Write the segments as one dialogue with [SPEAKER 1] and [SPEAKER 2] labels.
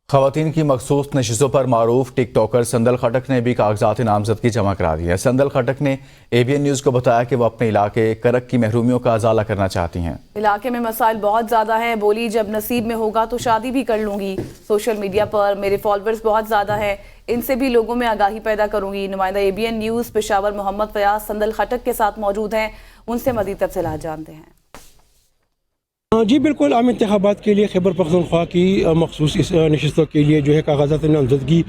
[SPEAKER 1] خواتین کی مخصوص نشستوں پر معروف ٹک ٹاکر سندل خٹک نے بھی کاغذات نامزدگی جمع کرا دی ہے۔ سندل خٹک نے ABN نیوز کو بتایا کہ وہ اپنے علاقے کرک کی محرومیوں کا ازالہ کرنا چاہتی ہیں۔
[SPEAKER 2] علاقے میں مسائل بہت زیادہ ہیں، بولی جب نصیب میں ہوگا تو شادی بھی کر لوں گی۔ سوشل میڈیا پر میرے فالوورز بہت زیادہ ہیں، ان سے بھی لوگوں میں آگاہی پیدا کروں گی۔ نمائندہ ABN نیوز پشاور محمد فیاض سندل خٹک کے ساتھ موجود ہیں، ان سے مزید تفصیلات جانتے ہیں۔
[SPEAKER 3] جی بالکل، عام انتخابات کے لیے خیبر پختونخوا کی مخصوص اس نشستوں کے لیے جو ہے کاغذات نامزدگی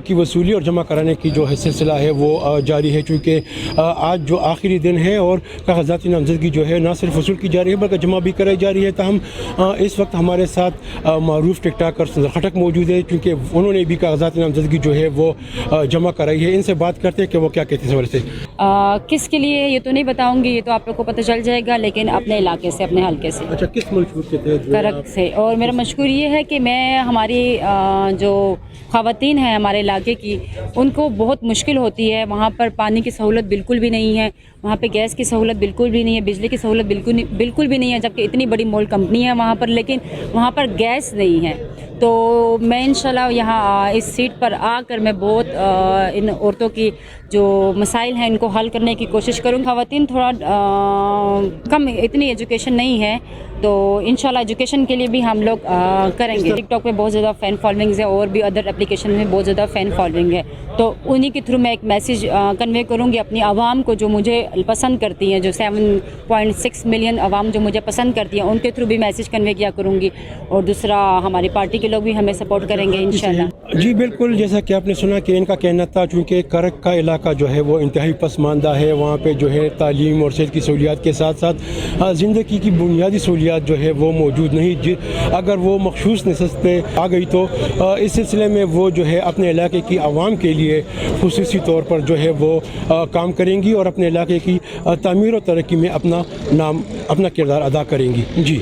[SPEAKER 3] کی وصولی اور جمع کرانے کی جو ہے سلسلہ ہے وہ جاری ہے، چونکہ آج جو آخری دن ہے اور کاغذات نامزدگی جو ہے نہ صرف وصول کی جا رہی ہے بلکہ جمع بھی کرائی جا رہی ہے۔ تاہم اس وقت ہمارے ساتھ معروف ٹک ٹاکر سندل خٹک موجود ہے، چونکہ انہوں نے بھی کاغذات نامزدگی جو ہے وہ جمع کرائی ہے۔ ان سے بات کرتے ہیں کہ وہ کیا کہتے ہیں اس حوالے سے۔
[SPEAKER 4] کس کے لیے یہ تو نہیں بتاؤں گی، یہ تو آپ لوگ کو پتہ چل جائے گا، لیکن اپنے علاقے سے، اپنے حلقے سے،
[SPEAKER 3] اچھا، کس منشور کے تحت؟
[SPEAKER 4] کرک سے۔ اور میرا مشکور یہ ہے کہ میں ہماری جو خواتین ہیں ہمارے علاقے کی، ان کو بہت مشکل ہوتی ہے۔ وہاں پر پانی کی سہولت بالکل بھی نہیں ہے، وہاں پہ گیس کی سہولت بالکل بھی نہیں ہے، بجلی کی سہولت بالکل بھی نہیں ہے، جبکہ اتنی بڑی مول کمپنی ہے وہاں پر، لیکن وہاں پر گیس نہیں ہے۔ تو میں انشاءاللہ یہاں اس سیٹ پر آ کر میں بہت ان عورتوں کی جو مسائل ہیں ان کو حل کرنے کی کوشش کروں۔ خواتین تھوڑا کم، اتنی ایجوکیشن نہیں ہے، تو انشاءاللہ ایجوکیشن کے لیے بھی ہم لوگ کریں گے۔ ٹک ٹاک پہ بہت زیادہ فین فالوئنگز ہے اور بھی ادر اپلیکیشن میں بہت زیادہ فین فالوئنگ ہے، تو انہی کے تھرو میں ایک میسیج کنوے کروں گی اپنی عوام کو جو مجھے پسند کرتی ہیں، جو 7.6 ملین عوام جو مجھے پسند کرتی ہیں، ان کے تھرو بھی میسیج کنوے کیا کروں گی، اور دوسرا ہماری پارٹی کے لوگ بھی ہمیں سپورٹ کریں گے انشاءاللہ۔
[SPEAKER 3] جی بالکل، جیسا کہ آپ نے سنا کہ ان کا کہنا تھا چونکہ کرک کا علاقہ جو ہے وہ انتہائی پسماندہ ہے، وہاں پہ جو ہے تعلیم اور صحت کی سہولیات کے ساتھ ساتھ زندگی کی بنیادی سہولیات جو ہے وہ موجود نہیں۔ اگر وہ مخصوص نشست پہ آ گئی تو اس سلسلے میں وہ جو ہے اپنے علاقے کی عوام کے لیے خصوصی طور پر جو ہے وہ کام کریں گی اور اپنے علاقے کی تعمیر و ترقی میں اپنا کردار ادا کریں گی۔ جی